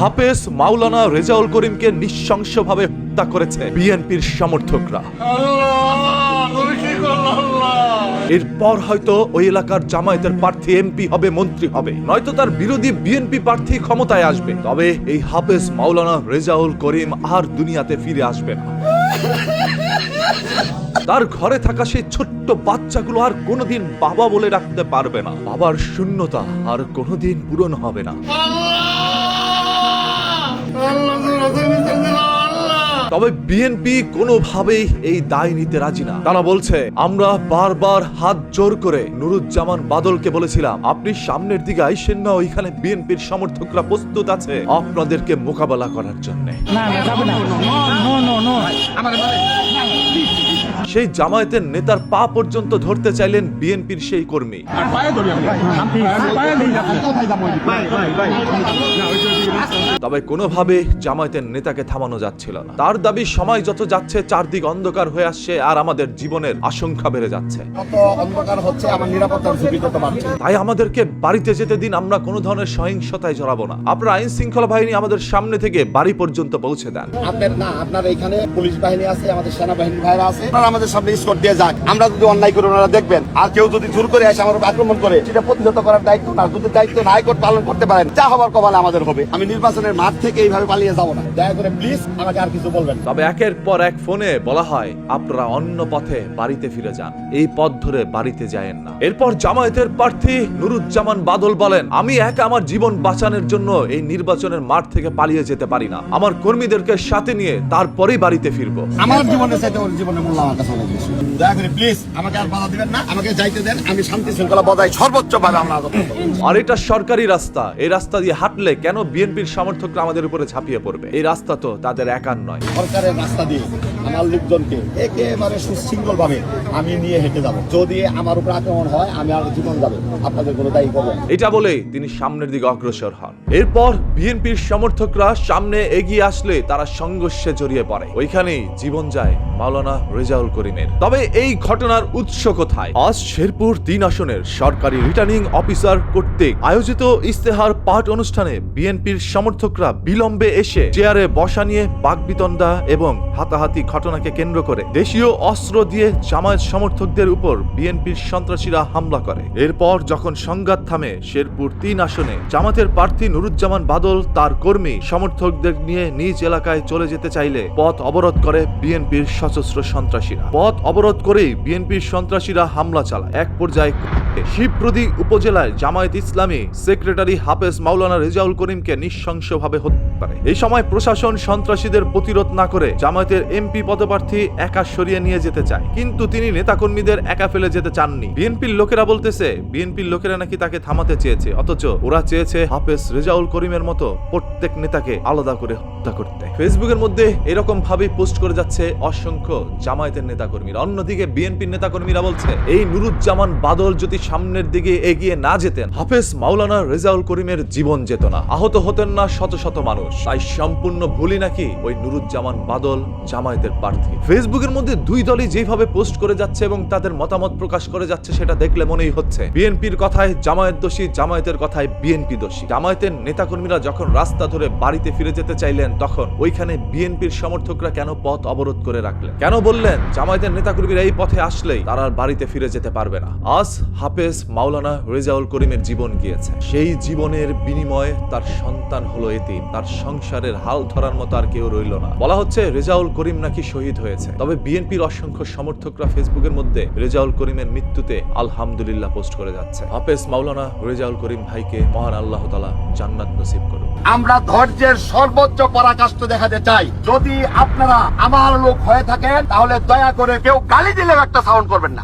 হাফেজ মাওলানা রেজাউল করিমকে নৃশংসভাবে হত্যা করেছে বিএনপির সমর্থকরা। এরপর হয়তো ওই এলাকার জামায়াতের প্রার্থী এমপি হবে, মন্ত্রী হবে, নয়তো তার বিরোধী বিএনপি প্রার্থী ক্ষমতায় আসবে। তবে এই হাফেজ মাওলানা রেজাউল করিম আর দুনিয়াতে ফিরে আসবে না। তার ঘরে থাকা সেই ছোট্ট বাচ্চাগুলো আর কোনোদিন বাবা বলে রাখতে পারবে না। বাবার শূন্যতা আর কোনোদিন পূরণ হবে না। তবে বিএনপি কোনোভাবেই এই দায় নিতে রাজি না। তারা বলছে, আমরা বারবার হাত জোর করে নুরুজ্জামান বাদলকে বলেছিলাম, আপনি সামনের দিকে আইসেন না, ওইখানে বিএনপির সমর্থকরা প্রস্তুত আছে আপনাদেরকে মোকাবেলা করার জন্য। সেই জামায়াতের নেতার পা পর্যন্ত ধরতে চাইলেন বিএনপির সেই কর্মী। তবে কোনোভাবে জামায়াতের নেতাকে থামানো যাচ্ছিল না। তার দাবি, সময় যত যাচ্ছে চারদিক অন্ধকার হয়ে আসছে আর আমাদের জীবনের আশঙ্কা বেড়ে যাচ্ছে। তাই আমাদেরকে বাড়িতে যেতে দিন, আমরা কোনো ধরনের সহিংসতায় জড়াবো না। আপনার আইন শৃঙ্খলা বাহিনী আমাদের সামনে থেকে বাড়ি পর্যন্ত পৌঁছে দেন। আপনার এখানে পুলিশ বাহিনী আছে, আমাদের সেনাবাহিনী ভাইরা আছে, আমাদের সামনে স্কট দিয়ে যাক। আমরা যদি অন্যায় করি ওনারা দেখবেন, আর কেউ যদি জোর করে এসে আমার আক্রমণ করে, সেটা প্রতিহত করার দায়িত্ব না। যদি দায়িত্ব না হাইকোর্ট পালন করতে পারেন, যা হবার কপালে আমাদের হবে। আমি নির্বাচনের মাঠ থেকে এইভাবে পালিয়ে যাব না। দয়া করে প্লিজ আমাকে আর কিছু বলবেন। তবে একের পর এক ফোনে বলা হয়, আপনারা অন্য পথে বাড়িতে ফিরে যান, এই পথ ধরে বাড়িতে যায়েন না। এরপর জামায়াতের প্রার্থী নুরুজ্জামান বাদল বলেন, আমি একা আমার জীবন বাঁচানোর জন্য এই নির্বাচনের মাঠ থেকে পালিয়ে যেতে পারি না। আমার কর্মীদেরকে সাথে নিয়ে তারপরেই বাড়িতে ফিরবো। আমার জীবনের চাইতে ওর জীবনের মূল্য আমার কাছে অনেক বেশি। দয়া করে প্লিজ আমাকে আর বাধা দিবেন না, আমাকে যাইতে দেন। আমি শান্তি শৃঙ্খলা বজায় সর্বোচ্চ ভাবে আমরা। আর এটা সরকারি রাস্তা, এই রাস্তা দিয়ে হাঁটলে কেন বিএনপির সমর্থকরা আমাদের উপরে ঝাঁপিয়ে পড়বে? এই রাস্তা তো তাদের একার নয়। সরকারের রাস্তা দিয়ে আমার লোকজনকে একেবারে সুশৃঙ্খল ভাবে আমি নিয়ে হেঁটে যাব। যদি আমার উপর আক্রমণ হয়, আমি আর জীবন যাবে, আপনাদের কোনো দায়ী করবেন। এটা বলেই তিনি সামনের দিকে অগ্রসর হন। এরপর বিএনপির সমর্থকরা সামনে এগিয়ে আসলে তারা সংঘর্ষে জড়িয়ে পড়ে। ওইখানেই জীবন যায় মাওলানা রেজাউল করিমের। তবে এই ঘটনার উৎস কোথায়? আজ শেরপুর ৩ আসনের সরকারি রিটার্নিং অফিসার কর্তৃক আয়োজিত ইস্তেহার পাঠ অনুষ্ঠানে বিএনপির সমর্থকরা বিলম্বে এসে চেয়ারে বসা নিয়ে বাকবিতণ্ডা এবং হাতাহাতি ঘটনাকে কেন্দ্র করে দেশীয় অস্ত্র দিয়ে জামায়াত সমর্থকদের উপর বিএনপির সন্ত্রাসীরা হামলা করে। এরপর যখন সংঘাত থামে, শেরপুর ৩ আসনে জামাতের প্রার্থী নুরুজ্জামান বাদল তার কর্মী সমর্থকদের নিয়ে নিজ এলাকায় চলে যেতে চাইলে পথ অবরোধ করে বিএনপির সশস্ত্র সন্ত্রাসীরা। পথ অবরোধ করেই বিএনপির সন্ত্রাসীরা হামলা চালায়। এক পর্যায়ে শিবপ্রদী উপজেলায় জামায়াত ইসলামী সেক্রেটারি হাফেজ মাওলানা রেজাউল করিমকে নৃশংসভাবে হত্যা করে। এই সময় প্রশাসন সন্ত্রাসীদের প্রতিরোধ না করে জামায়াতের এমপি পদপ্রার্থী একা সরিয়ে নিয়ে যেতে চায়, কিন্তু তিনি নেতাকর্মীদের একা ফেলে যেতে চাননি। বিএনপির লোকেরা বলতেছে, বিএনপির লোকেরা নাকি তাকে থামাতে চেয়েছে, অথচ ওরা চেয়েছে হাফেজ রেজাউল করিমের মতো প্রত্যেক নেতাকে আলাদা করে হত্যা করতে। ফেসবুকের মধ্যে এরকম ভাবে পোস্ট করে যাচ্ছে অসংখ্য জামায়াতের নেতাকর্মীরা। অন্যদিকে বিএনপির নেতাকর্মীরা বলছে, এই নুরুজ্জামান বাদল যদি সামনের দিকে এগিয়ে না যেতেন, হাফেজ মাওলানা রেজাউল করিমের জীবন যেত না, আহত হতেন না শত শত মানুষ। তাই সম্পূর্ণ ভুলই নাকি ওই নুরুজ্জামান বাদল জামায়াতের প্রার্থী। ফেসবুকের মধ্যে দুই দলই যেভাবে পোস্ট করে যাচ্ছে এবং তাদের মতামত প্রকাশ করে যাচ্ছে, সেটা দেখলে মনেই হচ্ছে বিএনপির কথায় জামায়াত দোষী, জামায়াতের কথায় বিএনপি দোষী। জামায়াতের নেতাকর্মীরা যখন রাস্তা ধরে বাড়িতে ফিরে যেতে চাইলেন, তখন ওইখানে বিএনপির সমর্থকরা কেন পথ অবরোধ করে রাখলেন? কেন বললেন জামায়াতের নেতাকর্মীরা এই পথে আসলেই তারা আর বাড়িতে ফিরে যেতে পারবে না? আজ হাফেজ মাওলানা রেজাউল করিমের জীবন গিয়েছে। সেই জীবনের বিনিময়ে তার সন্তান হলো এতিম, তার সংসারের হাল ধরার মতো আর কেউ রইল না। বলা হচ্ছে রেজাউল করিম নাকি শহীদ হয়েছে। তবে বিএনপির অসংখ্য সমর্থকরা ফেসবুকের মধ্যে রেজাউল করিমের মৃত্যুতে আলহামদুলিল্লাহ পোস্ট করে যাচ্ছে। হাফেজ মাওলানা রেজাউল করিম ভাইকে মহান আল্লাহ তাআলা জান্নাত নসিব করুন। আমরা ধৈর্যের সর্বোচ্চ পরাকাষ্ঠ দেখাতে চাই। যদি আপনারা আমার লোক হয়ে থাকেন, তাহলে দয়া করে কেউ গালি দিলেও একটা সাউন্ড করবেন না।